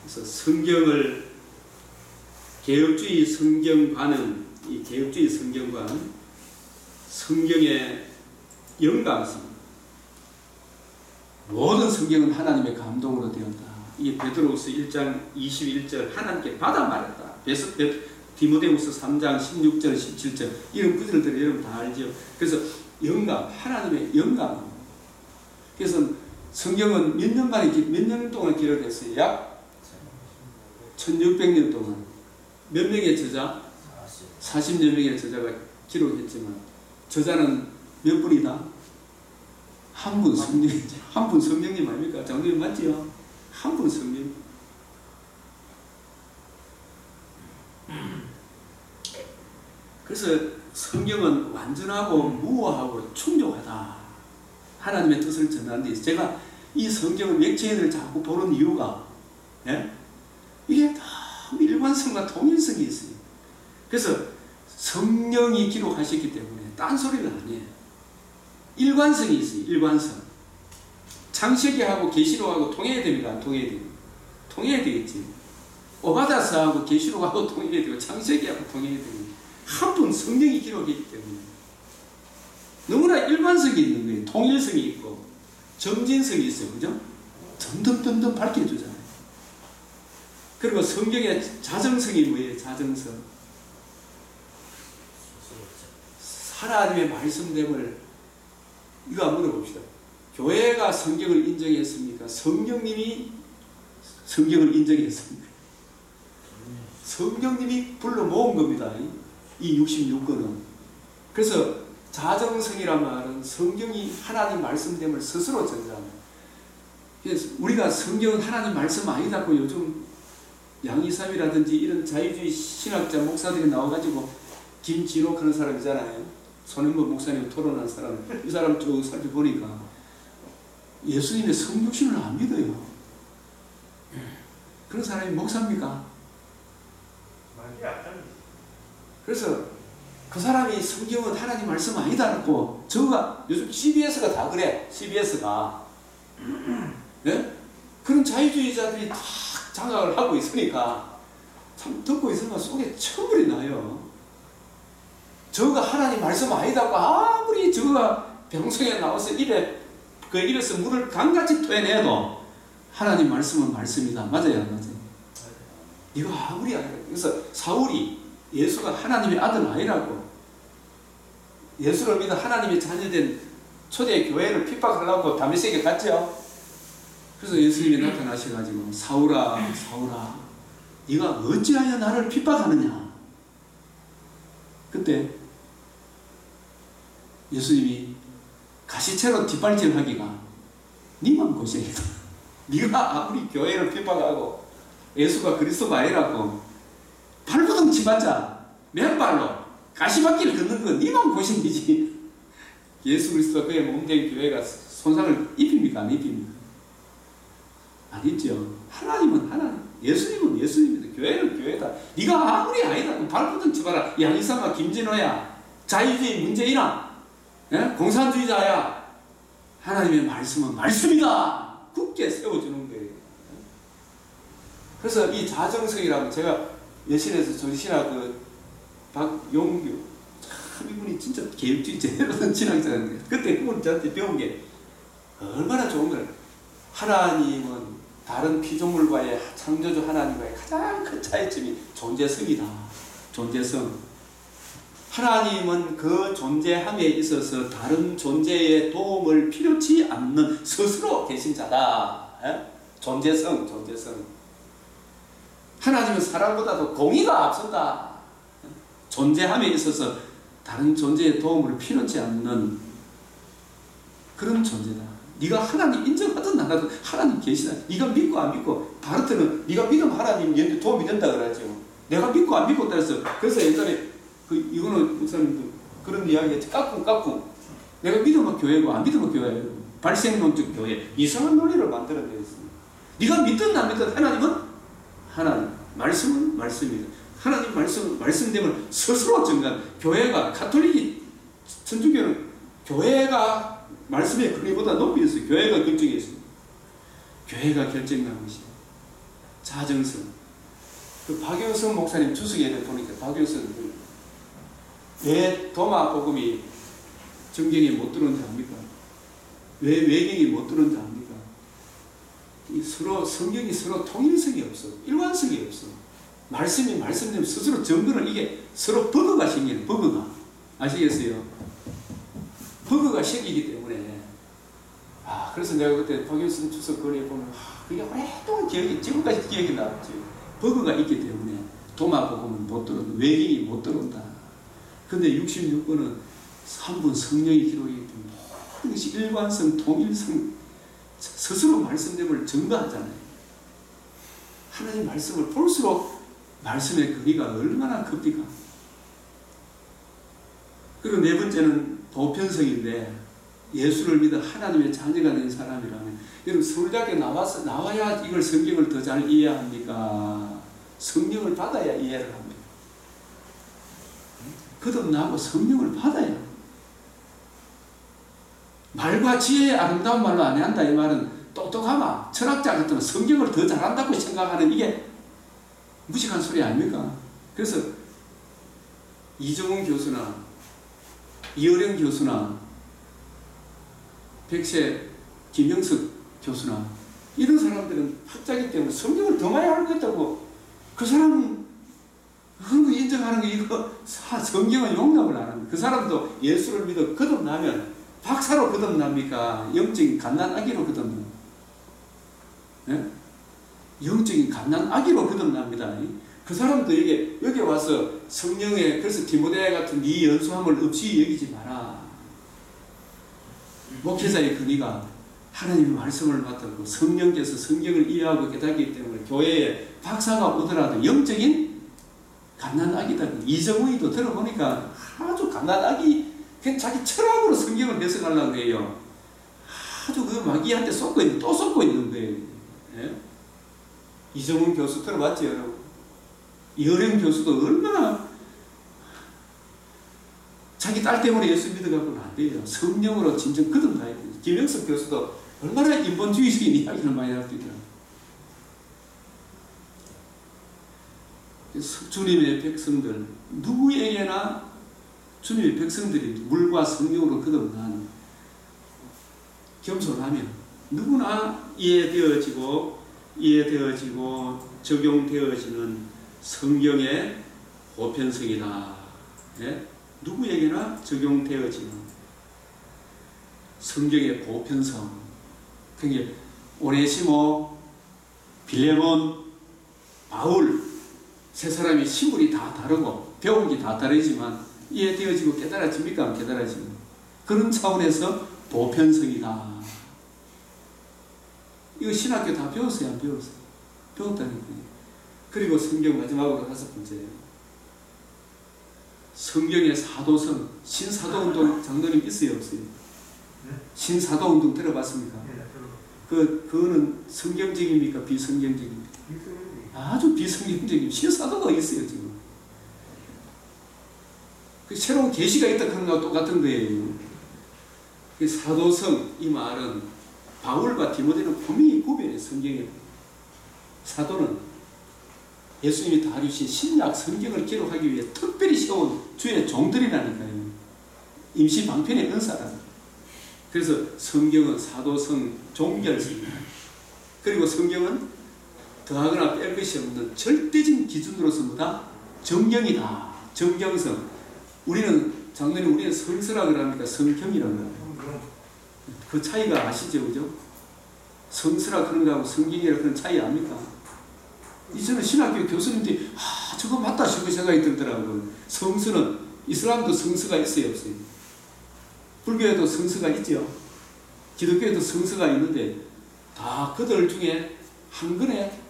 그래서 성경을 개혁주의 성경관은 이 개혁주의 성경관은 성경의 영감성 모든 성경은 하나님의 감동으로 되었다. 이게 베드로후서 1장 21절 하나님께 받아 말했다. 디모데후서 3장 16절 17절 이런 구절들을 여러분 다 알죠. 그래서 영감, 하나님의 영감. 그래서 성경은 몇 년 동안 기록했어요. 약 1600년 동안. 몇 명의 저자? 40여 명의 저자가 기록했지만 저자는 몇 분이다? 한 분 성령, 한 분 성령님 아닙니까? 장로님 맞지요? 한 분 성령. 그래서 성경은 완전하고 무오하고 충족하다. 하나님의 뜻을 전하는 데 있어요. 제가 이 성경을 맥체인을 자꾸 보는 이유가 이게 다 일관성과 통일성이 있어요. 그래서 성령이 기록하셨기 때문에 딴소리는 아니에요. 일관성이 있어요. 일관성. 창세기하고 계시록하고 통해야 됩니다. 안 통해야 됩니다. 통해야 되겠지. 오바다스하고 계시록하고 통해야 되고 창세기하고 통해야 되고 한 분 성령이 기록했기 때문에 너무나 일관성이 있는 거예요. 통일성이 있고 점진성이 있어요. 그죠? 덤덤덤덤 밝혀주잖아요. 그리고 성경의 자정성이 뭐예요? 자정성. 하나님의 말씀됨을 이거 한번 물어봅시다. 교회가 성경을 인정했습니까? 성령님이 성경을 인정했습니까? 성령님이 불러 모은 겁니다. 이 66권은. 그래서 자정성이란 말은 성경이 하나님 말씀됨을 스스로 전제합니다. 그래서 우리가 성경은 하나님 말씀 아니다고 요즘 양이삼이라든지 이런 자유주의 신학자 목사들이 나와가지고 김진호 그런 사람 있잖아요. 손현보 목사님 토론한 사람. 이 사람 쭉 살펴보니까 예수님의 성육신을 안 믿어요. 그런 사람이 목사입니까? 그래서 그 사람이 성경은 하나님 말씀 아니다라고 저가 요즘 CBS가 다 그래. CBS가 네? 그런 자유주의자들이 다 장악을 하고 있으니까 참 듣고 있으면 속에 천불이 나요. 저가 하나님 말씀 아니다고 아무리 저가 병성에 나와서 입에서 물을 강같이 토해내도 하나님 말씀은 말씀이다. 맞아요? 안 맞아요? 이거 아무리 아니라. 그래서 사울이 예수가 하나님의 아들 아니라고 예수를 믿어 하나님의 자녀된 초대 교회를 핍박하려고 다메섹에 갔죠. 그래서 예수님이 나타나셔가지고 사울아 사울아 네가 어찌하여 나를 핍박하느냐. 그때 예수님이 가시채로 뒷발질하기가 니만 고생이다. 네가 아무리 교회를 핍박하고 예수가 그리스도가 아니라고 발버둥 치봤자 맨발로 가시밭길을 걷는 건 니만 고생이지. 예수 그리스도가 그의 몸된 교회가 손상을 입힙니까? 안 입힙니까? 안 입죠. 하나님은 하나님, 예수님은 예수님이다. 교회는 교회다. 네가 아무리 아니다. 발버둥 쳐봐라. 양이삼아 김진호야. 자유주의 문재인아. 공산주의자야. 하나님의 말씀은 말씀이다. 굳게 세워주는 거예요. 그래서 이 자정성이라고 제가 여신에서 전신학 박용규 참 이분이 진짜 개혁주의 제대로 된 신학자인데 그때 그분이 저한테 배운 게 얼마나 좋은 거예요. 하나님은 다른 피조물과의 창조주 하나님과의 가장 큰 차이점이 존재성이다. 존재성. 하나님은 그 존재함에 있어서 다른 존재의 도움을 필요치 않는 스스로 계신 자다. 존재성, 존재성. 하나님은 사람보다도 공의가 앞선다. 존재함에 있어서 다른 존재의 도움을 필요치 않는 그런 존재다. 네가 하나님 인정하든 안 하든 하나님 계시다. 네가 믿고 안 믿고 바르트는 네가 믿으면 하나님 도움이 된다 그러죠. 내가 믿고 안 믿고 따라서 그래서 옛날에 이거는 목사님도 그런 이야기 했지. 깍꿍 내가 믿으면 교회고 안 믿으면 교회예요. 발생론적 교회. 이상한 논리를 만들어내었습니다. 네가 믿든 안 믿든 하나님은 하나님, 말씀은 말씀이다. 하나님 말씀됨을 스스로 정한 교회가 가톨릭이 천주교는 교회가 말씀의 권위보다 높이 있어요. 교회가 결정했습니다. 교회가 결정한 것이에요. 자정성. 그 박효성 목사님 주석에 보니까 박효성 왜 도마 복음이 정경에 못 들어온지 압니까? 왜 외경이 못 들어온지 압니까? 서로 성경이 서로 통일성이 없어. 일관성이 없어. 말씀이 말씀대로 스스로 정근을 이게 서로 버그가 생기는 버그가. 아시겠어요? 버그가 생기기 때문에 그래서 내가 그때 박효선 주석 거리에 보면 그게 오랫동안 지금까지 기억이 나지. 버그가 있기 때문에 도마복음은 못 들어온다. 외경이 못 들어온다. 근데 66권은 3분 성령의 기록이기 때문에 모든 것이 일관성, 통일성, 스스로 말씀됨을 증거하잖아요. 하나님 말씀을 볼수록 말씀의 거리가 얼마나 큽니까? 그리고 네 번째는 보편성인데, 예수를 믿어 하나님의 자녀가 된 사람이라면, 여러분 서울대학교 나와야 이걸 성경을 더 잘 이해합니까? 성령을 받아야 이해를 합니다. 거듭나고 성령을 받아야. 말과 지혜의 아름다운 말로 안 한다 이 말은 똑똑하마, 철학자 같은 성경을 더 잘한다고 생각하는 이게 무식한 소리 아닙니까? 그래서 이정훈 교수나 이어령 교수나 백세 김영석 교수나 이런 사람들은 학자이기 때문에 성경을 더 많이 알고 있다고. 그 사람은 그런 거 인정하는 게 이거 성경은 용납을 안 합니다. 그 사람도 예수를 믿어 거듭나면 박사로 거듭납니까? 영적인 갓난아기로 거듭납니다. 네? 영적인 갓난아기로 거듭납니다. 그 사람도 여기 와서 성령의, 그래서 디모데 같은 네 연수함을 없이 여기지 마라. 목회자의 근위가 하나님의 말씀을 맡았고 성령께서 성경을 이해하고 깨닫기 때문에 교회에 박사가 오더라도 영적인 갓난아기다. 이정우이도 들어보니까 아주 갓난아기, 그냥 자기 철학으로 성경을 해석하려고 해요. 아주 그 마귀한테 쏟고 있는, 또 쏟고 있는 거예요. 예? 이정훈 교수 들어봤죠, 여러분? 이어령 교수도 얼마나 자기 딸 때문에 예수 믿어갖고는 안 돼요. 성령으로 진정 거듭나야 돼요. 김영석 교수도 얼마나 인본주의적인 이야기를 많이 할 수 있더라고요. 주님의 백성들, 누구에게나 주님의 백성들이 물과 성령으로 거듭난 겸손하면 누구나 이해되어지고 적용되어지는 성경의 보편성이다. 예? 누구에게나 적용되어지는 성경의 보편성. 그게 오네시모, 빌레몬, 바울, 세 사람이 신분이 다 다르고 배운 게 다 다르지만 이해되어지고 깨달아집니까? 안 깨달아집니까? 그런 차원에서 보편성이다. 이거 신학교 다 배웠어요? 안 배웠어요? 배웠다는 거예요. 그리고 성경 마지막으로 5번째예요. 성경의 사도성, 신사도운동 장로님 있어요? 없어요? 신사도운동 들어봤습니까? 그거는 성경적입니까? 비성경적입니까? 아주 비성경적인 신사도가 있어요, 지금. 그 새로운 계시가 있다 그런 거와 똑같은 거예요. 그 사도성, 이 말은 바울과 디모데는 분명히 구별해, 성경에. 사도는 예수님이 다루신 신약 성경을 기록하기 위해 특별히 세운 주의 종들이라니까요. 임시 방편의 은사라. 그래서 성경은 사도성, 종결성입니다. 그리고 성경은 더하거나 뺄 것이 없는 절대적인 기준으로서 뭐다? 정경이다. 정경성. 우리는 성서라 그럽니까? 성경이라 그럽니까? 그 차이가 아시죠? 그죠? 성서라 그런 거하고 성경이라 그런 차이 압니까? 이전에 신학교 교수님들이 저거 맞다 싶은 생각이 들더라고요. 성서는, 이슬람도 성서가 있어요? 없어요? 불교에도 성서가 있죠? 기독교에도 성서가 있는데 다 그들 중에 한 권의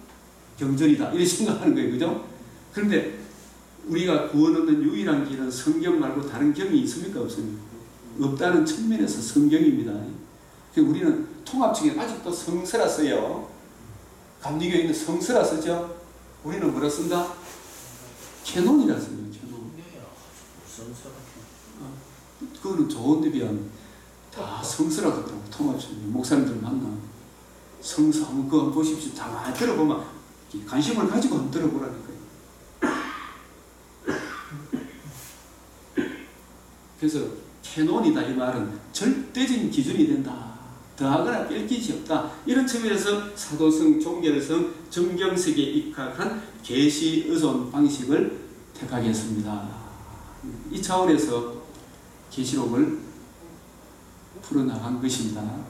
경전이다 이렇게 생각하는 거예요. 그죠? 그런데 우리가 구원 얻는 유일한 길은 성경 말고 다른 경이 있습니까? 없습니까? 없다는 측면에서 성경입니다. 우리는 통합적인 아직도 성서라 써요. 감리교에 있는 성서라 쓰죠. 우리는 뭐라 쓴다? 캐논이라 써요. 캐논. 그거는 좋은데 비하면 다 성서라 그러더라고. 통합적인 목사님들 만나 성서 한번 그거 보십시오. 다 많이 들어보면 관심을 가지고 한번 들어보라니까요. 그래서 캐논이다 이 말은 절대적인 기준이 된다. 더하거나 뺄 것이 없다. 이런 측면에서 사도성, 종결성, 정경석에 입각한 계시 의존 방식을 택하겠습니다. 이 차원에서 계시록을 풀어나간 것입니다.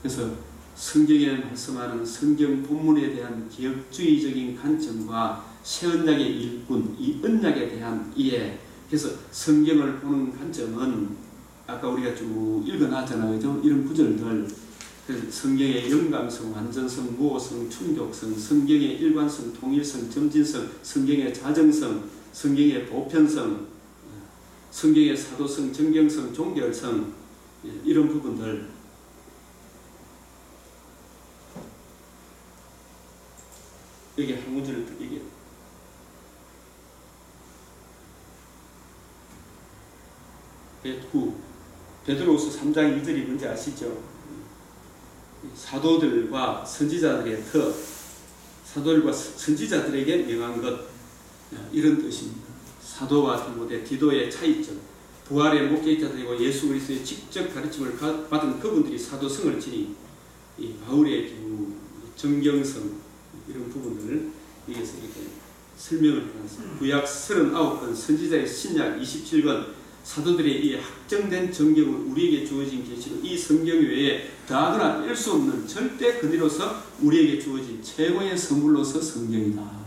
그래서 성경에 말씀하는 성경 본문에 대한 개혁주의적인 관점과 새 언약의 일꾼, 이 언약에 대한 이해, 그래서 성경을 보는 관점은 아까 우리가 쭉 읽어놨잖아요. 그죠? 이런 구절들, 성경의 영감성, 완전성, 무호성, 충족성, 성경의 일관성, 통일성, 점진성, 성경의 자정성, 성경의 보편성, 성경의 사도성, 정경성, 종결성, 이런 부분들. 여기 한 문제를 이게 베드로후서 3장 2절이 뭔지 아시죠? 사도들과 선지자들의 터, 사도들과 선지자들에게 명한 것, 이런 뜻입니다. 사도와 디모데, 디도의 차이점, 부활의 목격자들이고 예수 그리스도의 직접 가르침을 받은 그분들이 사도성을 지니 이 바울의 경우 정경성 이런 부분을 여기서 이렇게 설명을 해놨습니다. 구약 39권, 선지자의 신약 27권, 사도들의 이 확정된 정경은 우리에게 주어진 계시로 이 성경 외에 더하거나 뺄 수 없는 절대 근위로서 우리에게 주어진 최고의 선물로서 성경이다.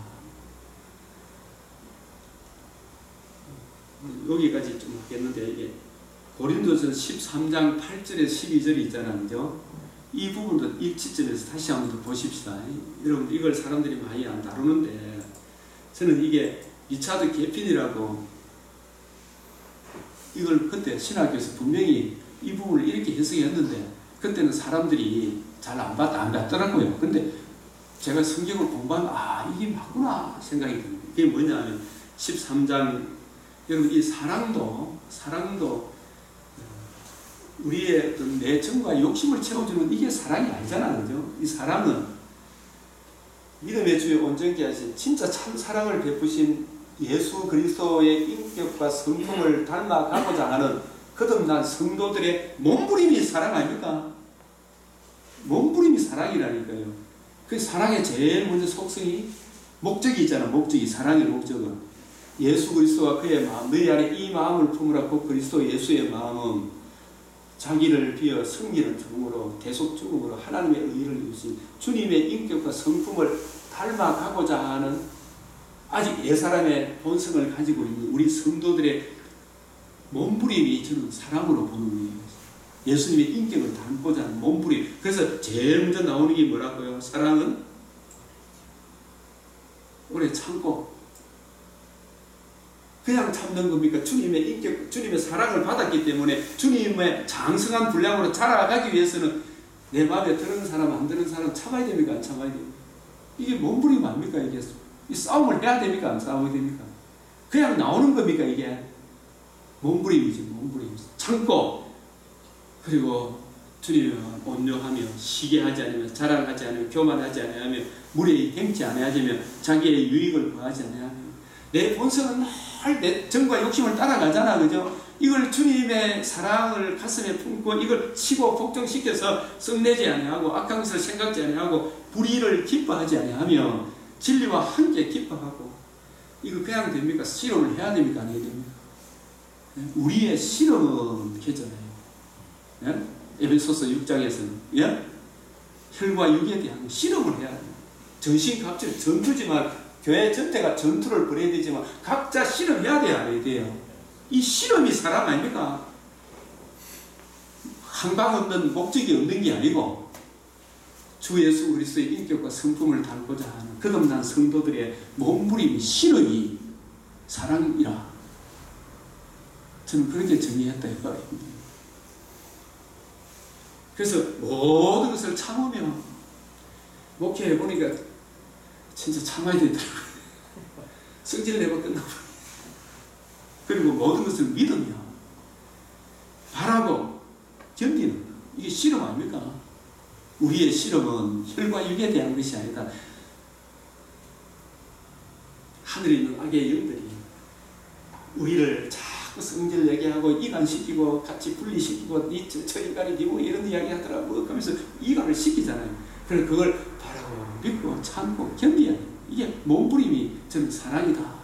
여기까지 좀 하겠는데 이게 고린도전 13장 8절에 12절이 있잖아요. 그죠? 이 부분도 이 시점에서 다시 한번 더 보십시다. 여러분 이걸 사람들이 많이 안 다루는데 저는 이게 리차드 게핀이라고 이걸 그때 신학교에서 분명히 이 부분을 이렇게 해석했는데 그때는 사람들이 잘 안 봤더라고요. 근데 제가 성경을 공부하면 이게 맞구나 생각이 듭니다. 그게 뭐냐면 13장 여러분 이 사랑도 우리의 어떤 내정과 욕심을 채워주는 이게 사랑이 아니잖아요. 그죠? 이 사랑은 믿음의 주에 온전케 하신 진짜 참 사랑을 베푸신 예수 그리스도의 인격과 성품을 닮아가고자 하는 거듭난 성도들의 몸부림이 사랑 아닙니까? 몸부림이 사랑이라니까요. 그 사랑의 제일 먼저 속성이 목적이 있잖아. 목적이, 사랑의 목적은 예수 그리스도와 그의 마음, 너희 안에 이 마음을 품으라고. 그리스도 예수의 마음은 자기를 비어 섬기는 죽음으로 대속 죽음으로 하나님의 의를 이루신 주님의 인격과 성품을 닮아가고자 하는 아직 옛사람의 본성을 가지고 있는 우리 성도들의 몸부림이 저는 사랑으로 보는 거예요. 예수님의 인격을 닮고자 하는 몸부림. 그래서 제일 먼저 나오는 게 뭐라고요? 사랑은 오래 참고 그냥 참는 겁니까? 주님의 인격, 주님의 사랑을 받았기 때문에 주님의 장성한 분량으로 자라가기 위해서는 내 마음에 드는 사람 안 드는 사람 참아야 됩니까? 안 참아야 됩니까? 이게 몸부림 아닙니까? 이게 이 싸움을 해야 됩니까? 안 싸워야 됩니까? 그냥 나오는 겁니까? 이게 몸부림이지. 몸부림. 참고 그리고 주님을 온유하며 시기하지 않으며 자랑하지 않으며 교만하지 않으며 무례히 행치 않아야지며 자기의 유익을 구하지 않아야며 내 본성은 늘 내 정과 욕심을 따라가잖아. 그죠? 이걸 주님의 사랑을 가슴에 품고 이걸 치고 복종시켜서 썩내지 아니하고 악한 것을 생각지 아니하고 불의를 기뻐하지 아니하며 진리와 함께 기뻐하고 이거 그냥 됩니까? 실험을 해야 됩니까? 안 해야 됩니까? 우리의 실험은 괜찮아요. 예? 에베소서 6장에서는 예? 혈과 육에 대한 실험을 해야 돼요. 전신갑질 전투지만 교회 전체가 전투를 벌여야 되지만 각자 실험해야 돼요. 안 해야 돼요. 이 실험이 사람 아닙니까? 한방 없는 목적이 없는 게 아니고 주 예수 그리스도의 인격과 성품을 닮고자 하는 거듭난 성도들의 몸부림 실험이 사랑이라 저는 그렇게 정의했다 이 말입니다. 그래서 모든 것을 참으면 목회해 보니까 진짜 참아야 되더라고요. 성질을 내고 끝나버려요. 그리고 모든 것을 믿으며 바라고 견디는 이게 실험 아닙니까? 우리의 실험은 혈과 육에 대한 것이 아니다. 하늘에 있는 악의 영들이 우리를 자꾸 성질 내게 하고 이간시키고 같이 분리시키고 저 인간이 뭐 이런 이야기 하더라고 하면서 이간을 시키잖아요. 그래서 그걸 바라고 믿고 참고 견뎌야 돼요. 이게 몸부림이 저는 사랑이다.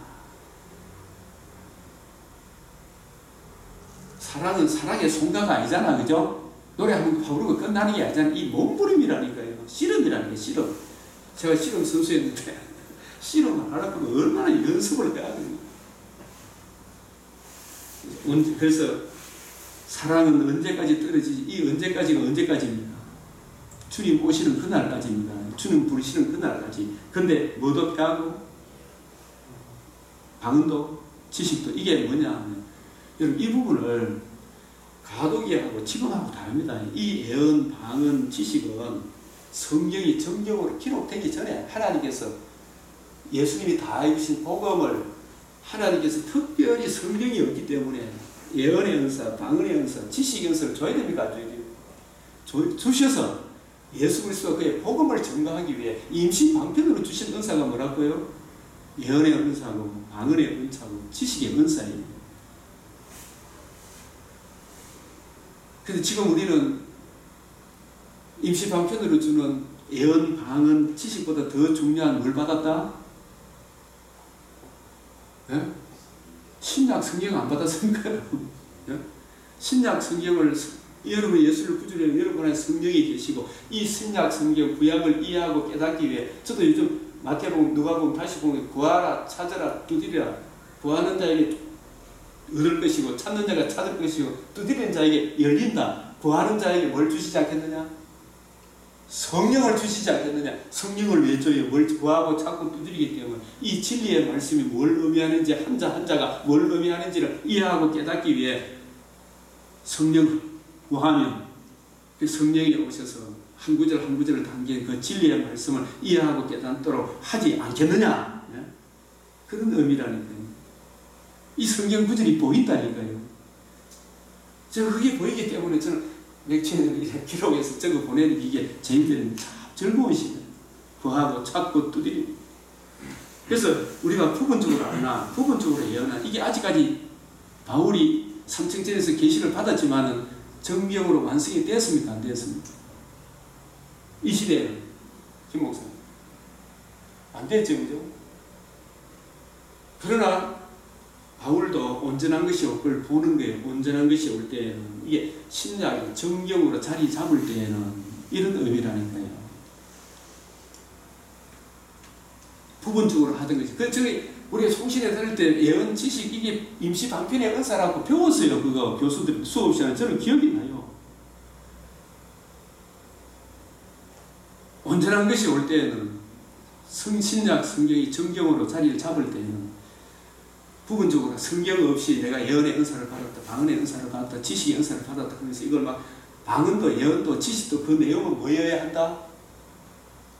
사랑은 사랑의 송가가 아니잖아, 그죠? 노래 한번 부르고 끝나는 게 아니잖아. 이 몸부림이라니까요. 씨름이라는 게 씨름. 제가 씨름 선수였는데 씨름을 하려면 얼마나 연습을 해야 되나. 그래서 사랑은 언제까지 떨어지지? 이 언제까지가 언제까지입니까? 주님 오시는 그날까지입니다. 주님 부르시는 그날까지. 근데 뭐도 패하고 방언도 지식도 이게 뭐냐? 여러분 이 부분을 가독이하고 지금하고 다릅니다. 이 예언, 방언, 지식은 성경이 정경으로 기록되기 전에 하나님께서 예수님이 다 해주신 복음을 하나님께서 특별히 성경이 없기 때문에 예언의 은사, 방언의 은사, 지식의 은사를 줘야 됩니까? 주셔서 예수 그리스도가 그의 복음을 증거하기 위해 임시 방편으로 주신 은사가 뭐라고요? 예언의 은사고 방언의 은사고 지식의 은사예요. 근데 지금 우리는 임시 방편으로 주는 예언, 방언, 지식보다 더 중요한 뭘 받았다? 예? 신약 성경 안 받았습니까? 예? 신약 성경을 여러분 예수를 구주려 여러분의 성령이 계시고 이 신약 성경 구약을 이해하고 깨닫기 위해 저도 요즘 마태복음, 누가복음, 다시 보면 구하라, 찾으라, 두드리라. 구하는 자에게 얻을 것이고 찾는 자가 찾을 것이고 두드리는 자에게 열린다. 구하는 자에게 뭘 주시지 않겠느냐? 성령을 주시지 않겠느냐? 성령을 왜 줘요? 뭘 구하고 찾고 두드리기 때문에 이 진리의 말씀이 뭘 의미하는지 한자 한자가 뭘 의미하는지를 이해하고 깨닫기 위해 성령을 구하면 그 성령이 오셔서 한 구절 한 구절을 담긴 그 진리의 말씀을 이해하고 깨닫도록 하지 않겠느냐? 네? 그런 의미라니까요. 이 성경 구절이 보인다니까요. 제가 그게 보이기 때문에 저는 맥주를 기록해서 적어 보내는 이게 저희들은 참 즐거운 시간. 구하고 찾고 두드리고. 그래서 우리가 부분적으로 아나, 부분적으로 예언하나 이게 아직까지 바울이 삼층전에서 계시를 받았지만은 정경으로 완성이 되었습니까? 안 되었습니까? 이 시대에는 김 목사님 안 됐죠, 그죠? 그러나 바울도 온전한 것이 올 걸 보는 거예요. 온전한 것이 올 때에는 이게 신약이 정경으로 자리 잡을 때에는 이런 의미라니까요. 부분적으로 하던 거지. 그 저기 우리가 송신에 다닐 때 예언 지식 이게 임시 방편의 은사라고 배웠어요. 그거 교수들 수업 시간에 저는 기억이 나요. 온전한 것이 올 때에는 신약 성경이 정경으로 자리를 잡을 때에는 부분적으로 성경 없이 내가 예언의 은사를 받았다, 방언의 은사를 받았다, 지식의 은사를 받았다. 그래서 이걸 막 방언도 예언도 지식도 그 내용은 뭐여야 한다?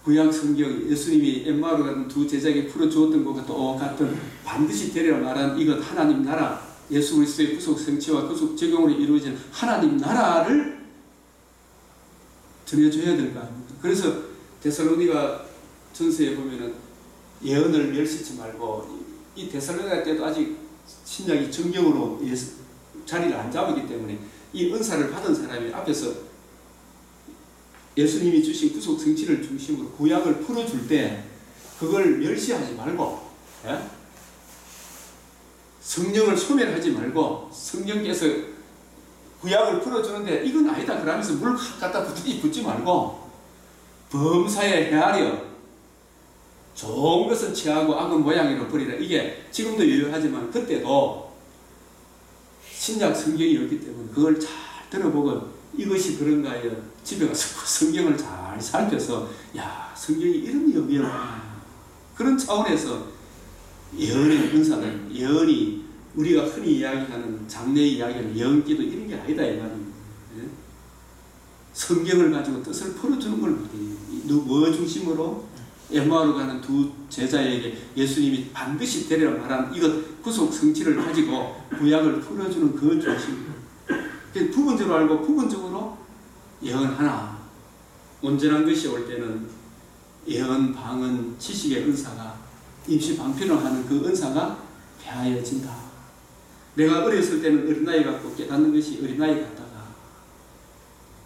구약 성경 예수님이 엠마오로 가는 두 제자에게 풀어주었던 것과 똑같은 반드시 되리라 말한 이것 하나님 나라 예수 그리스도의 구속 성취와 구속 적용으로 이루어진 하나님 나라를 전해줘야 될 거 아닙니까? 그래서 데살로니가 전서에 보면은 예언을 멸시치 말고 이 데살로니가 때도 아직 신약이 정경으로 자리를 안 잡았기 때문에 이 은사를 받은 사람이 앞에서 예수님이 주신 구속 성취를 중심으로 구약을 풀어줄 때 그걸 멸시하지 말고 예? 성령을 소멸하지 말고 성령께서 구약을 풀어주는데 이건 아니다 그러면서 물 갖다 붓지 말고 범사에 헤아려 좋은 것은 취하고 악은 모양으로 버리라. 이게 지금도 유효하지만 그때도 신약 성경이었기 때문에 그걸 잘 들어보고 이것이 그런가 하여 집에 가서 성경을 잘 살펴서 야 성경이 이런 의미였구나. 그런 차원에서 예언의 은사는 예언이 우리가 흔히 이야기하는 장래 이야기하는 예언기도 이런 게 아니다 이 말입니다. 예? 성경을 가지고 뜻을 풀어주는 걸 말이에요. 뭐 중심으로? 엠마오로 가는 두 제자에게 예수님이 반드시 되리라 말한 이것 구속 성취를 가지고 구약을 풀어주는 그 중심. 부분적으로 알고 부분적으로 예언하나 온전한 것이 올 때는 예언, 방언, 지식의 은사가 임시 방편을 하는 그 은사가 배하여진다. 내가 어렸을 때는 어린아이 같고 깨닫는 것이 어린아이 같다가,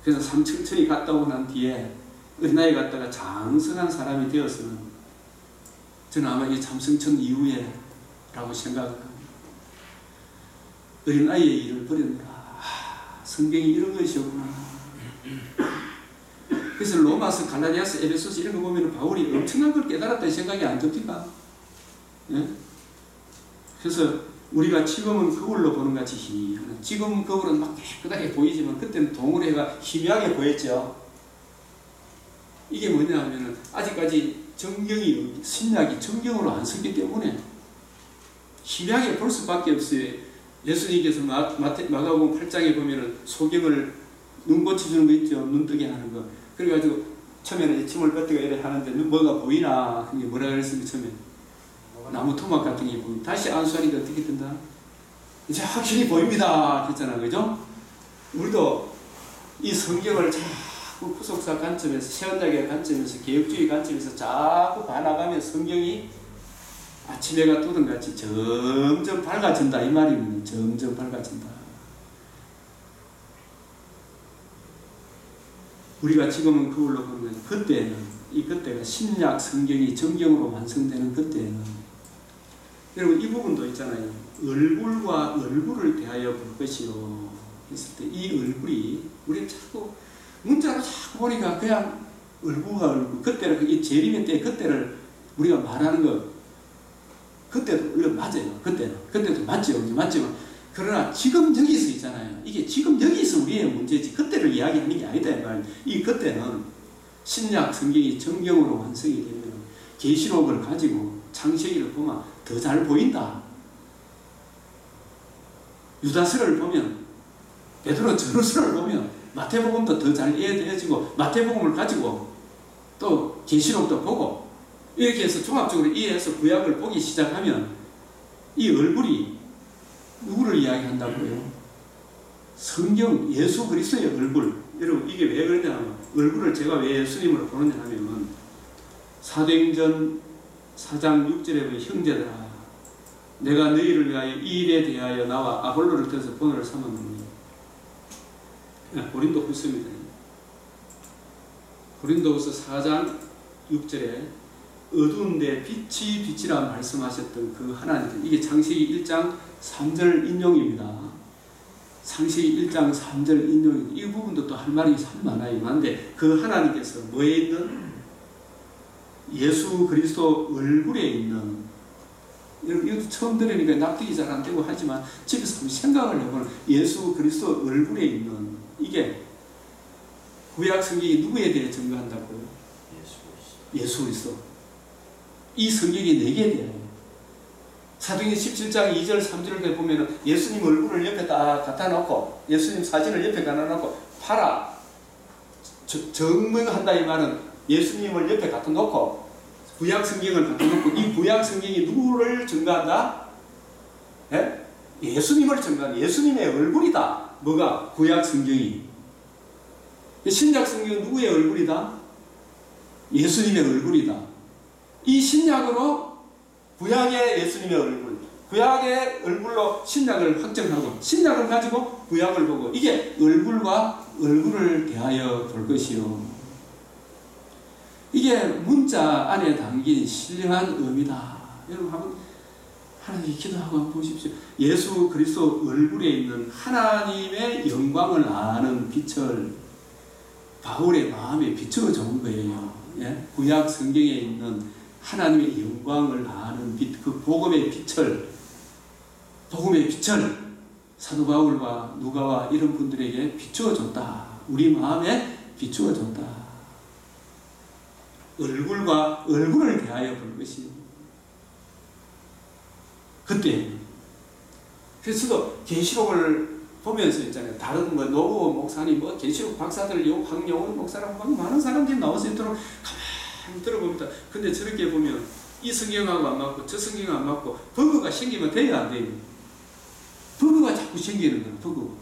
그래서 삼천천이 갔다 오고 난 뒤에 어린아이 같다가 장성한 사람이 되어서는 저는 아마 이 참성천 이후에 라고 생각합니다. 어린아이의 일을 버렸노라. 성경이 이런 것이었구나. 그래서 로마서, 갈라디아서, 에베소서 이런 거 보면 바울이 엄청난 걸 깨달았다는 생각이 안 듭니까? 예? 그래서 우리가 지금은 거울로 보는 같이 희미한, 지금 거울은 막 깨끗하게 보이지만 그때는 동으로 해가 희미하게 보였죠. 이게 뭐냐 하면은 아직까지 정경이, 신약이 정경으로 안 썼기 때문에 희미하게 볼 수밖에 없어요. 예수님께서 마가복음 8장에 보면은 소경을 눈 고쳐주는 거 있죠. 눈 뜨게 하는 거. 그래가지고 처음에는 침을 뱉다가 이래 하는데 뭐가 보이나? 그게 뭐라 그랬습니까? 처음에 나무 토막 같은 게 보이면 다시 안수하니까 어떻게 뜬다? 이제 확실히 보입니다. 그랬잖아, 그죠? 우리도 이 성경을 자꾸 구속사 관점에서, 세원자계 관점에서, 개혁주의 관점에서 자꾸 봐나가면 성경이 아침 해가 뜨던 같이 점점 밝아진다 이 말입니다. 점점 밝아진다. 우리가 지금은 그걸로 보는 거예요. 그때는, 이 그때가 신약 성경이 정경으로 완성되는 그때는, 여러분 이 부분도 있잖아요. 얼굴과 얼굴을 대하여 볼 것이요 했을 때 이 얼굴이 우리가 자꾸 문자로 자꾸 보니까 그냥 얼굴과 얼굴, 그때는 이 재림의 때 그때를 우리가 말하는 거 그때도 물론 맞아요. 그때도 맞지만 그러나 지금 여기서 있잖아요. 이게 지금 여기서 우리의 문제지 그때를 이야기하는 게 아니다 이 말이에요. 이 그때는 신약 성경이 정경으로 완성이 되면 계시록을 가지고 창세기를 보면 더 잘 보인다. 유다서를 보면, 베드로 전후서를 보면 마태복음도 더 잘 이해되어지고, 마태복음을 가지고 또 계시록도 보고 이렇게 해서 종합적으로 이해해서 구약을 보기 시작하면 이 얼굴이 누구를 이야기한다고요? 성경 예수 그리스도의 얼굴. 여러분 이게 왜 그러냐면, 얼굴을 제가 왜 예수님으로 보느냐 하면 사도행전 4장 6절에 보면 형제들아 내가 너희를 위하여 이 일에 대하여 나와 아볼로를 통해서 본을 삼았느니, 고린도 후서입니다. 고린도후서 4장 6절에 어두운데 빛이 빛이라 말씀하셨던 그 하나님, 이게 창세기 1장 3절 인용입니다. 창세기 1장 3절 인용입니다. 이 부분도 또 할 말이 참 많아요. 많은데 그 하나님께서 뭐에 있는? 예수 그리스도 얼굴에 있는, 이것도 처음 들으니까 납득이 잘 안 되고 하지만 집에서 한번 생각을 해보면 예수 그리스도 얼굴에 있는, 이게 구약 성경이 누구에 대해 증거한다고요? 예수 그리스도. 이 성경이 4개에 대해요. 사도행전 17장 2절 3절을 보면 예수님 얼굴을 옆에 딱 갖다 놓고, 예수님 사진을 옆에 갖다 놓고 팔아 증명한다 이 말은 예수님을 옆에 갖다 놓고 구약 성경을 갖다 놓고, 이 구약 성경이 누구를 증거한다? 예? 예수님을 증거한다. 예수님의 얼굴이다. 뭐가? 구약 성경이. 신약 성경은 누구의 얼굴이다? 예수님의 얼굴이다. 이 신약으로 구약의 예수님의 얼굴, 구약의 얼굴로 신약을 확정하고, 신약을 가지고 구약을 보고, 이게 얼굴과 얼굴을 대하여 볼 것이요. 이게 문자 안에 담긴 신령한 의미다. 여러분 한번 하나님 기도하고 한번 보십시오. 예수 그리스도 얼굴에 있는 하나님의 영광을 아는 빛을 바울의 마음에 비추어 준 거예요. 예? 구약 성경에 있는 하나님의 영광을 아는 빛, 그 복음의 빛을 사도 바울과 누가와 이런 분들에게 비추어 줬다. 우리 마음에 비추어 줬다. 얼굴과 얼굴을 대하여 볼 것이 그때. 그래서 계시록을 보면서 있잖아요. 다른 노고 목사님, 계시록 박사들, 황영원 목사라고 막 많은 사람들이 나와서 있도록 가만히 들어봅니다. 근데 저렇게 보면 이 성경하고 안 맞고 저 성경하고 안 맞고 버그가 생기면 돼요, 안 돼요? 버그가 자꾸 생기는 거예요. 버그.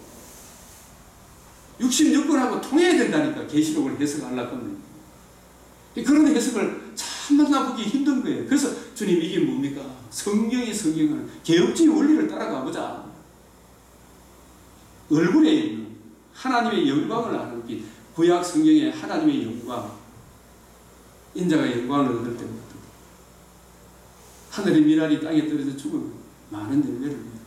66권하고 통해야 된다니까. 계시록을 해석하려고 하면 그런 해석을 참 만나보기 힘든 거예요. 거예요. 그래서 주님 이게 뭡니까? 성경이 성경은 개혁주의 원리를 따라가보자. 얼굴에 있는 하나님의 영광을 아는 빛, 구약 성경의 하나님의 영광, 인자가 영광을 얻을 때부터 하늘의 미랄이 땅에 떨어져 죽으면 많은 열매를 맺어요.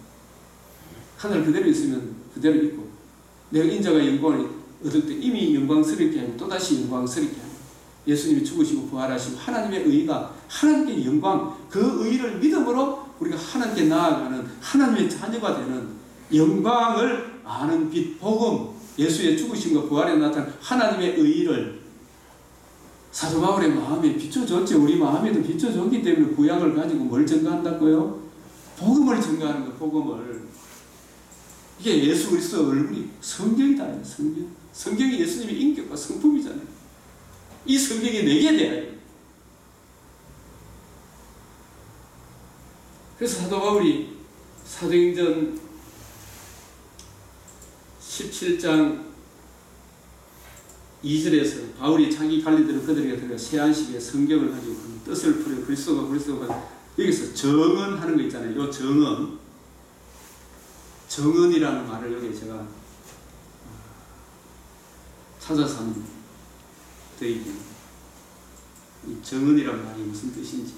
하늘 그대로 있으면 그대로 있고, 내가 인자가 영광을 얻을 때 이미 영광스럽게 하고 또다시 영광스럽게 하고, 예수님이 죽으시고 부활하시고 하나님의 의가, 하나님께 영광, 그 의를 믿음으로 우리가 하나님께 나아가는 하나님의 자녀가 되는 영광을 아는 빛, 복음, 예수의 죽으심과 부활에 나타난 하나님의 의를 사도 바울의 마음에 비춰줬죠. 우리 마음에도 비춰줬기 때문에 구약을 가지고 뭘 증거한다고요? 복음을 증거하는 거, 복음을. 이게 예수 그리스도 얼굴이 성경이다. 성경. 성경이 예수님의 인격과 성품이잖아요. 이 성경이 내게 대하여. 그래서 사도 바울이 사도행전 17장 2절에서 바울이 자기 관리들은 그들에게 들어 세안식에 성경을 가지고 그 뜻을 풀어 그리스도가 여기서 정언하는 거 있잖아요. 이 정언이라는 말을 여기 제가 찾아서 한번 드리겠습니다. 이 정언이라는 말이 무슨 뜻인지.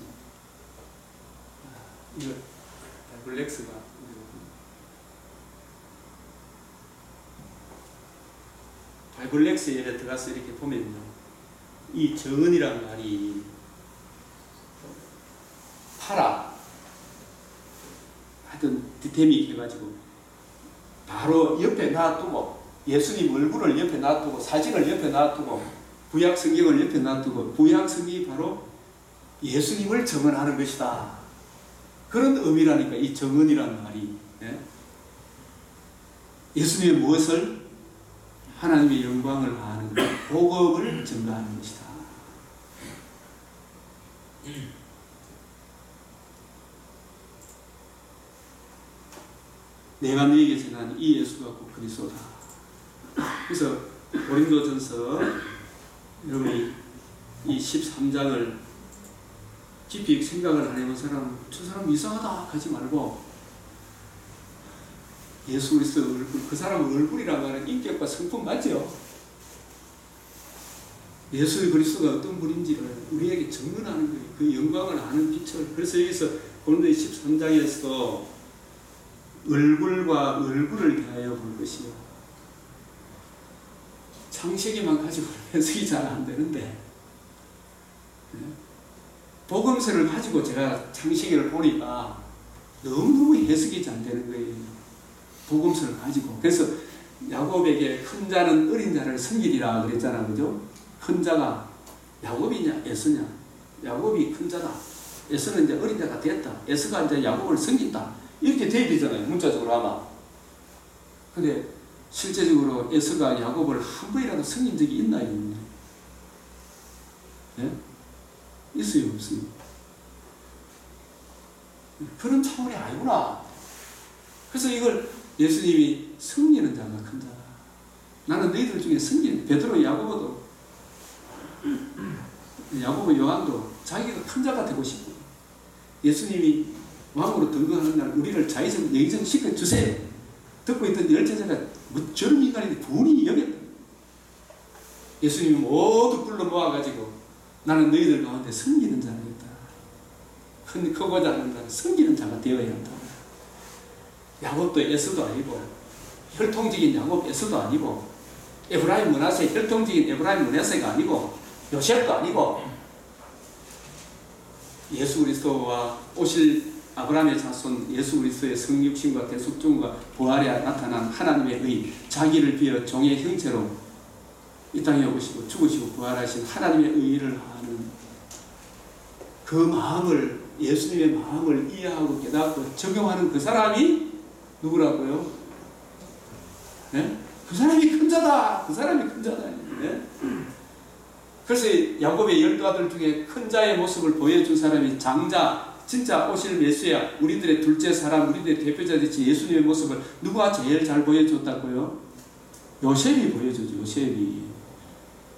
이거 블랙스가 바이블렉스에 들어가서 이렇게 보면요, 이 정언이라는 말이 파라 하여튼 디테미 해가지고 바로 옆에 놔두고, 예수님 얼굴을 옆에 놔두고, 사진을 옆에 놔두고, 구약 성경을 옆에 놔두고, 구약 성경이 바로 예수님을 정언하는 것이다. 그런 의미라니까 이 정언이라는 말이. 예수님의 무엇을? 하나님의 영광을 아는 것, 복음을 증거하는 것이다. 내가 너에게 전한 이 예수가 곧 그리스도다. 그래서 고린도전서 여러분이 이 13장을 깊이 생각을 안 해본 사람은 저 사람 이상하다 하지 말고, 예수 그리스도 얼굴, 그 사람 얼굴이라고 하는 인격과 성품 맞죠? 예수 그리스도가 어떤 분인지를 우리에게 증언하는 거예요. 그 영광을 아는 빛을. 그래서 여기서 고린도 13장에서도 얼굴과 얼굴을 대하여 볼 것이요. 창세기만 가지고 해석이 잘 안 되는데, 복음서를 가지고 제가 창세기를 보니까 너무너무 해석이 잘 되는 거예요. 복음서를 가지고. 그래서 야곱에게 큰 자는 어린 자를 섬기리라 그랬잖아. 그죠? 큰 자가 야곱이냐 에서냐? 야곱이 큰 자다. 에서는 이제 어린 자가 됐다. 에서가 이제 야곱을 섬긴다. 이렇게 돼야 되잖아요. 문자적으로 아마. 근데 실제적으로 에서가 야곱을 한 번이라도 섬긴 적이 있나요? 네? 있어요? 없어요? 그런 차원이 아니구나. 그래서 이걸 예수님이 섬기는 자가 큰 자다. 나는 너희들 중에 섬기는, 베드로, 야고보도, 야고보, 요한도 자기가 큰 자가 되고 싶고, 예수님이 왕으로 등극하는 날 우리를 자의적, 예의적 시켜주세요. 듣고 있던 열제자가 뭐 저런 인간인데 분이 여겼다. 예수님이 모두 불러 모아가지고 나는 너희들 가운데 섬기는 자라겠다. 크고자 하는 자는 섬기는 자가 되어야 한다. 야곱도 에서도 아니고, 혈통적인 야곱 에서도 아니고, 에브라임 므낫세 혈통적인 에브라임 므낫세가 아니고, 요셉도 아니고, 예수 그리스도와 오실 아브라함의 자손 예수 그리스도의 성육신과 대속종과 부활에 나타난 하나님의 의, 자기를 비어 종의 형체로 이 땅에 오시고 죽으시고 부활하신 하나님의 의를 아는 그 마음을, 예수님의 마음을 이해하고 깨닫고 적용하는 그 사람이 누구라고요? 네? 그 사람이 큰 자다. 그 사람이 큰 자다. 네? 그래서 야곱의 12아들 중에 큰 자의 모습을 보여준 사람이 장자, 진짜 오실 메시아, 우리들의 둘째 사람, 우리들의 대표자 되지 예수님의 모습을 누가 제일 잘 보여줬다고요? 요셉이 보여주죠. 요셉이.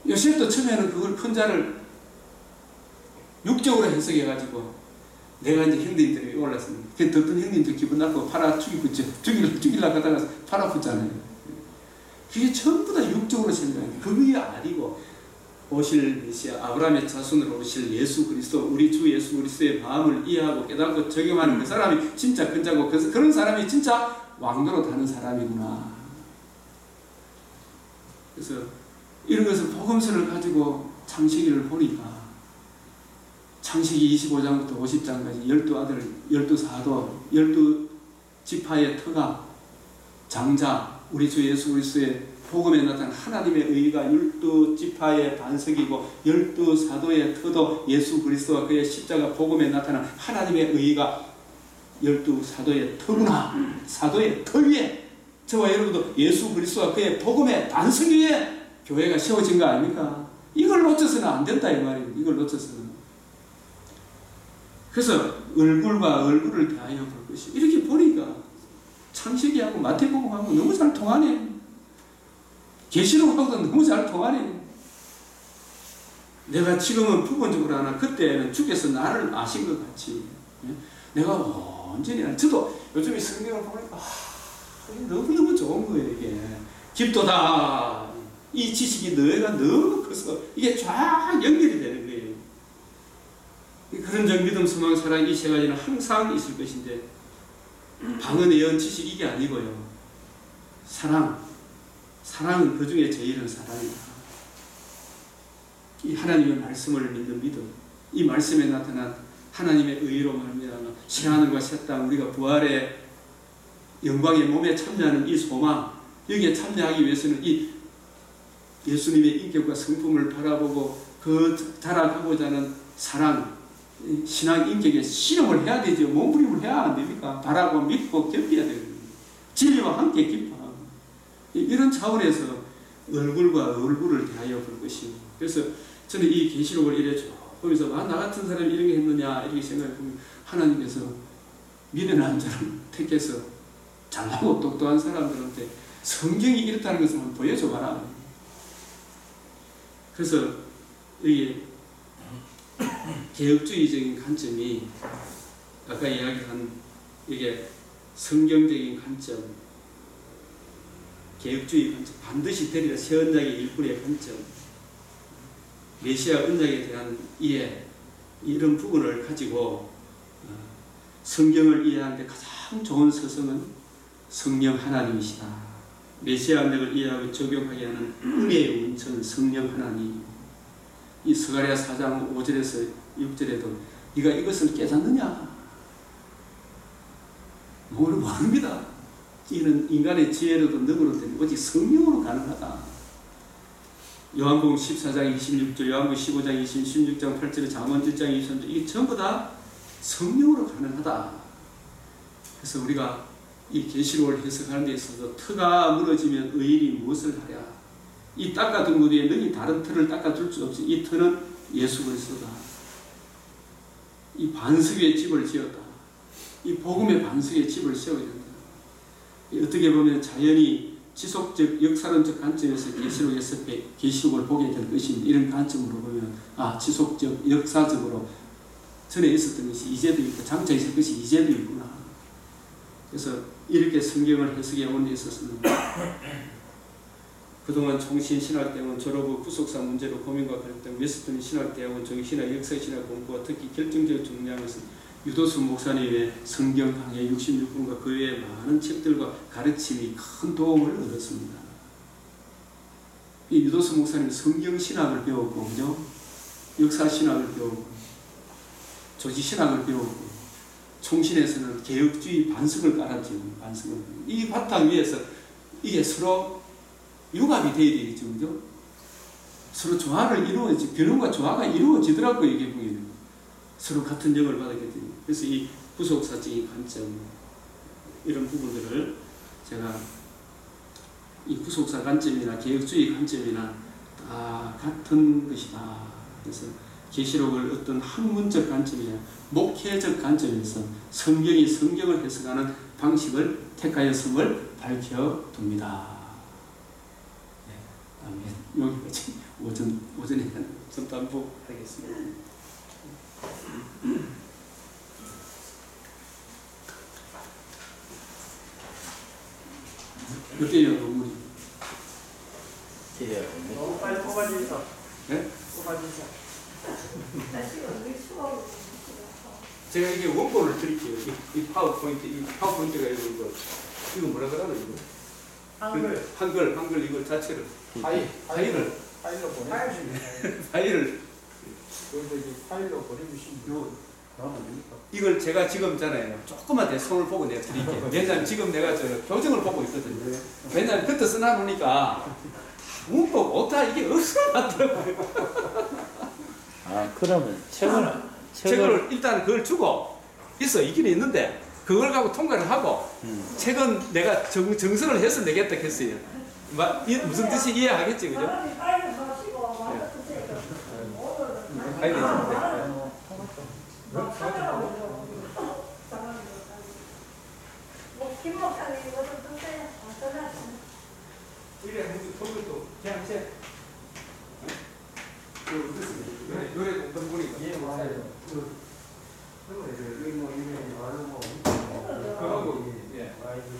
요셉도 처음에는 그걸 큰 자를 육적으로 해석해가지고 내가 이제 형님들이 올랐습니다. 그 듣던 형님들 기분 나쁘고 팔아 죽이려고 하다가 팔 아프잖아요. 그게 전부 다 육적으로 생각해요. 그게 아니고 오실 메시아 아브라함의 자손으로 오실 예수 그리스도 우리 주 예수 그리스도의 마음을 이해하고 깨닫고 적용하는 그 사람이 진짜 큰 자고 그런 사람이 진짜 왕도로 타는 사람이구나. 그래서 이런 것을 복음서를 가지고 창세기를 보니까 창세기 25장부터 50장까지 12아들, 12사도, 12지파의 터가 장자 우리 주 예수 그리스도의 복음에 나타난 하나님의 의가 12지파의 반석이고 12사도의 터도 예수 그리스도와 그의 십자가 복음에 나타난 하나님의 의가 12사도의 터구나. 사도의 터 위에 저와 여러분도 예수 그리스도와 그의 복음의 반석 위에 교회가 세워진 거 아닙니까? 이걸 놓쳐서는 안 된다 이 말이에요. 이걸 놓쳐서는. 그래서 얼굴과 얼굴을 대하여 볼 것이 이렇게 보니까 창세기하고 마태복음하고 너무 잘 통하네. 계시록하고도 너무 잘 통하네. 내가 지금은 부분적으로 하나 그때는 주께서 나를 아신 것 같이 내가 언제나 저도 요즘에 성경을 보니까 너무너무 좋은 거예요. 이게 깊도다. 이 지식이 너희가 너무 커서 이게 쫙 연결이 되는 거예요. 그런 점 믿음, 소망, 사랑 이 세 가지는 항상 있을 것인데 방언, 예언, 지식 이게 아니고요. 사랑은 그 중에 제일은 사랑이다. 이 하나님의 말씀을 믿는 믿음, 이 말씀에 나타난 하나님의 의로 말미암아 새 하늘과 새 땅 우리가 부활의 영광의 몸에 참여하는 이 소망, 여기에 참여하기 위해서는 이 예수님의 인격과 성품을 바라보고 그 자라가고자 하는 사랑, 신앙 인격에 실험을 해야 되죠. 몸부림을 해야 안 됩니까? 바라고 믿고 견뎌야 되거든요. 진리와 함께 깊어. 이런 차원에서 얼굴과 얼굴을 대하여 볼 것입니다. 그래서 저는 이 계시록을 이래 쭉 보면서 나 같은 사람이 이런 게 했느냐 이렇게 생각해 보면 하나님께서 미련한 자를 택해서 잘나고 똑똑한 사람들한테 성경이 이렇다는 것을 한번 보여줘 봐라. 그래서 이게 개혁주의적인 관점이 아까 이야기한 이게 성경적인 관점, 개혁주의 관점, 반드시 되리라 새 언약의 일꾼의 관점, 메시아 언약에 대한 이해, 이런 부분을 가지고 성경을 이해하는 데 가장 좋은 서성은 성령 하나님이시다. 메시아 언약을 이해하고 적용하게 하는 은혜의 원천 성령 하나님. 이 스가랴 4장 5절에서 6절에도 네가 이것을 깨닫느냐? 모릅니다. 이는 인간의 지혜로도 능으로 되는 오직 성령으로 가능하다. 요한복음 14장 26절, 요한복음 15장 16장 8절, 잠언 7장 23절 이게 전부 다 성령으로 가능하다. 그래서 우리가 이 계시록을 해석하는 데 있어서 터가 무너지면 의인이 무엇을 하랴? 이 닦아둔 것 위에 너희 다른 터를 닦아줄 수 없이 이 터는 예수 그리스도다. 이 반석 위에 집을 지었다. 이 복음의 반석에 집을 세워야 된다. 어떻게 보면 자연이 지속적 역사론적 관점에서 계시록을 보게 될 것입니다. 이런 관점으로 보면 지속적 역사적으로 전에 있었던 것이 이제도 있고 장차 있을 것이 이제도 있구나. 그래서 이렇게 성경을 해석해 온 데 있어서는 그동안 총신신학대학원 졸업 후 구속사 문제로 고민과 갈등, 웨스턴 신학대학원 정신학 역사신학 공부와 특히 결정적으로 중요한 것은 유도수 목사님의 성경 강해 66권과 그 외의 많은 책들과 가르침이 큰 도움을 얻었습니다. 이 유도수 목사님은 성경신학을 배웠고, 그죠? 역사신학을 배웠고, 조지신학을 배웠고, 총신에서는 개혁주의 반석을 깔았죠. 반석을. 이 바탕 위에서 이게 서로 융합이 되어야 되겠죠. 그죠? 서로 조화를 이루어지, 균형과 조화가 이루어지더라고요. 이게 보기에는. 서로 같은 영을 받았기 때문에. 그래서 이 구속사적인 관점, 이런 부분들을 제가 이 구속사 관점이나 개혁주의 관점이나 다 같은 것이다. 그래서 계시록을 어떤 학문적 관점이나 목회적 관점에서 성경이 성경을 해석하는 방식을 택하였음을 밝혀둡니다. 여기까지 오전에 전담부 하겠습니다. 어때요, 논문이? 기대가 너무 빨리 뽑아주셔. 네? 뽑아주셔. 제가 이게 원본을 드릴게요. 이 파워포인트가 이거 뭐라 그러나, 이거? 한글 이거 자체를. 파일을. 파일로 보내주시면. 파일을. 여기서 이제 파일로 보내주시면. 이걸 제가 지금잖아요. 조금만 내 손을 보고 내가 드릴게요. 왜냐면 지금 내가 저 교정을 보고 있거든요. 왜냐면 그때 써놔놓으니까 문법 오타 이게 없어 맞더라고요. 아 그러면 책을 일단 그걸 주고 있어 있긴 있는데 그걸 갖고 통과를 하고 책은 내가 정선을 해서 내겠다 했어요. 무슨 뜻이 이해하겠지, 그죠? 이래 무슨 통일도 그냥 제 노래 공부 보니까 예, 맞아요. 그거하고 예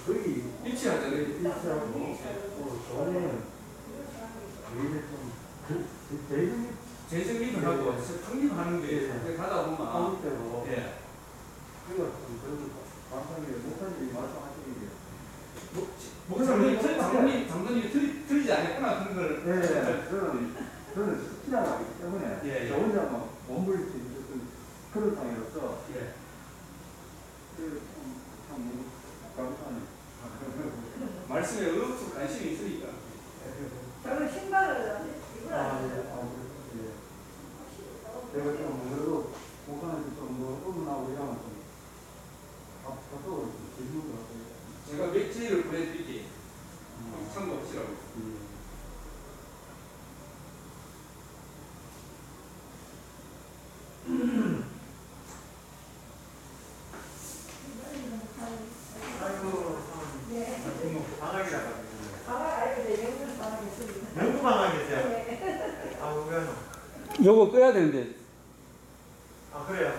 거의 일치하잖아요. 일치하고 저는 재정립을 하고 창립하는데 가다 보면 때로 예 그거 좀 그래도 감사합니다. 목사님이 말씀하시는 게 목사님 장로님이 틀리지 않았구나 그런 걸. 네, 저는 스키나가기 때문에 예, 예. 저 혼자 막 몸부릴 수 있는 그런 상이로서 예. 참 감사하네. 말씀에 의욕적 관심이 있으니까. 저는 신발을 이걸 안 해요. 내가 좀 그래도 목사님한테 좀뭐 의문하고 이러면 좀 앞서서 질문을 하세요. 제가 맥주를 보내드릴게요. 참고하시라고. 아이고, 방학이라 가지고. 가방 알고 이제 영국 가방 있습니다. 영국 방학이세요? 네. 아, 왜요? 요거 꺼야 되는데. 아, 그래요?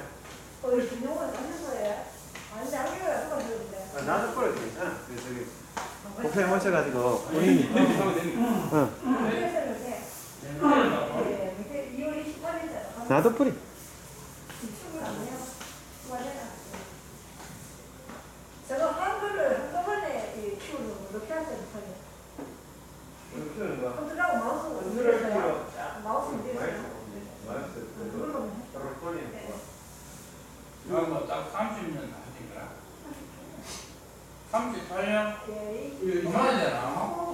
우리 김용은 하는 거예요. 안 장기가 누가 주는데. 나도 꺼도 괜찮아. 저기 고패 모셔가지고 본인이. 하면 되니까. 그래서는 네, 2월 28일에 나도 뿌리. 출근 안 해요. 수고하잖아. 저거 한글을 한꺼번에 키우는 거 이렇게 하세요. 이렇게 거. 컴퓨터하고 마우스가 오늘을 있어요. 키워. 마우스 있어요. 맛있어요. 그걸로 저를 뿌리. 뭐딱 30년 하신거라? 38년? 예, 이만하잖아.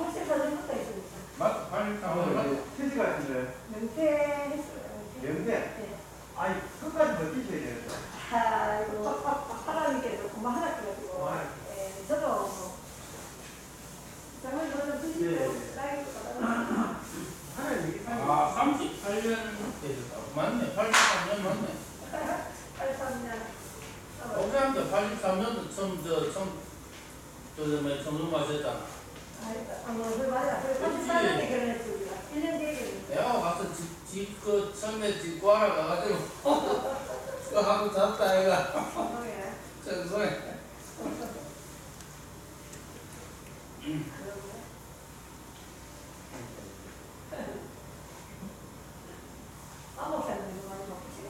확실히 사진 것도 있어요. 맞다, 83년. 휴지 같은데. 명태 했어요. 명태? 네. 아이, 끝까지 버티셔야 되겠다. 아이고, 하나님께서 그만 하나 끼가지고. 예, 저도 뭐, 정말 저는 드시고, 딸기도 받아가지고. 하나님 이게 아, 38년 되셨다. 맞네, 83년 맞네. 83년. 어제한테 83년도 처음 마셨잖아. 그 맞아. 83년에 결혼했지, 우리가. 1년 뒤에 내가 가서 처음에 집 구하러 가가지고, 그거 하고 잤다, 애가. 결혼했어요. 청소해. 아목사님도 많이 먹고 싶어.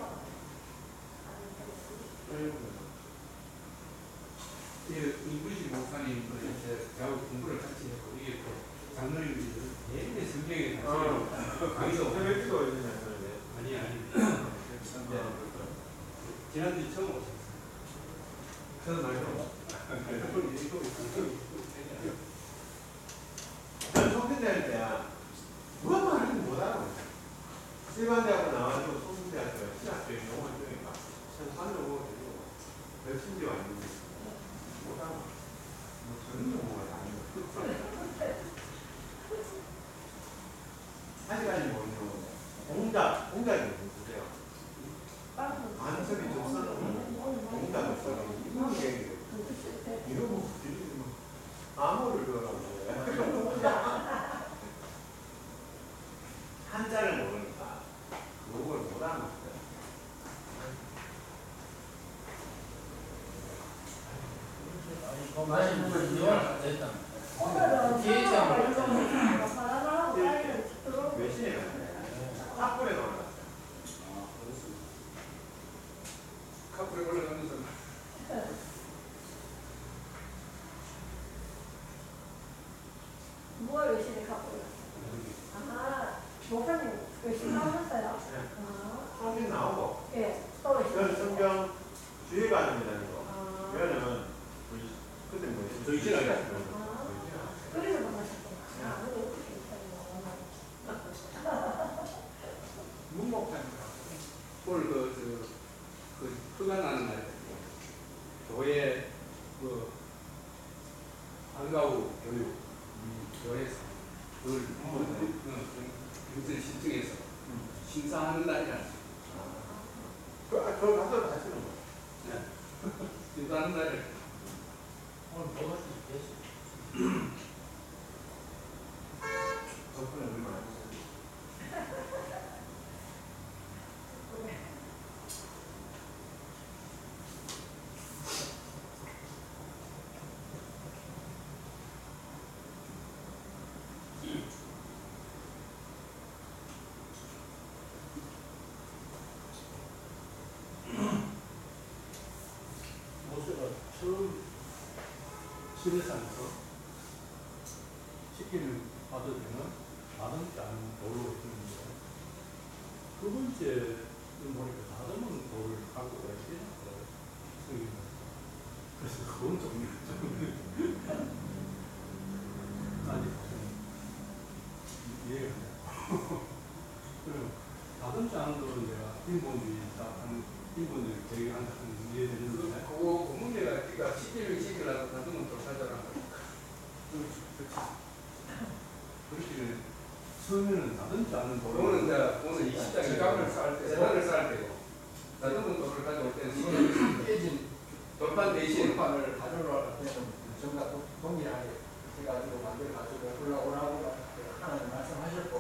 이구시 목사님 저하고 공부를 같이 했고 이게 또 장로님이 예전에 성경에 강의도 새벽기도 있느냐, 아니 지난주 처음 오셨어요. 저는 말고. 저 저는 소편대할 때야. 뭐만 하는지 못하는 일반대학교 나와가지고 소편대학교 신학교에 영어를 배우니까 참 산으로 되고 몇 심지어 아니고 못하는 뭐 저는 영어가 아니고 아직까지 모르는 공작이 누구세요? 안석이 좀 써놓은 공작을 써놓은 이런 게 이러고 암호를 넣으라고 한자를 모르니까 그걸 못하는 거예요. 맛있는 걸 이용을 됐다. 오늘은 기획장을 바나나하고 딸기를 들어. 몇 시에 가요? 탑불에 넣어놨어요. 카풀에 올라가면서 뭘 열심히 갖고 있어요? 아, 목사님 열심히 하셨어요? 아, 성경 나오고. 예, 또 열심히. 이건 성경 주의 과정이라는 거. 아, 이거는 우리 그때 뭐지? 저희 신학이 아, 그래서 만나셨구나. 아, 그게 어떻게 있어요? 문목장이라고 오늘 휴가 나는 날에 교회 방과후 교육 교회에서 그걸 그것을 신청해서 심사하는 날이라는 그거 가서 하시는 거. 심사하는 날을 오늘 먹을 수 있겠어. 덕분에 얼마나 하셨어요? 모세가 처음 시내산에서 시키는 받을 때는 다듬지 않은 돌로 했는데 두 번째는 보니까 다듬은 돌을 갖고 가야지 그래서 그건 좀 아직 좀 이해가 안 돼요. 그럼 다듬지 않은 돌은 내가 빈본들이 딱한 빈본들이 되게 한다는 이해되는데 그거 그 문제가 그러니까 시키려고 다듬은 또 사잖아. 그렇게 처음에는 다듬지 않은 그거는 돌을 이제 오늘 이 시장 지갑을 쌀 때고 다듬은 돌을 가져올 때는 시장에서 깨진 돌판 대신 돌판을 가져오라 때는 전과 동일하게 해가지고 만들어 가지고 올라오라고 하나님 말씀하셨고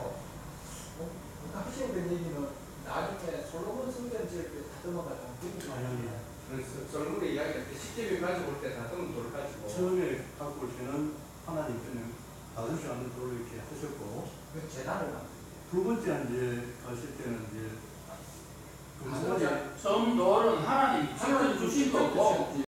하시고 된 얘기는 나중에 솔로몬 성전 지을 때 다듬어가지고 아니 그래서 설문의 이야기할 때 식재료 가져올 때 다듬은 돌을 가지고 처음에 갖고 올 때는 하나님께는 다듬지 않은 돌을 이렇게 하셨고 재단을 만들어요. 두 번째 이제 가실 때는 이제 그 두 번째 처음 돌은 하나님이 직접 주신 거고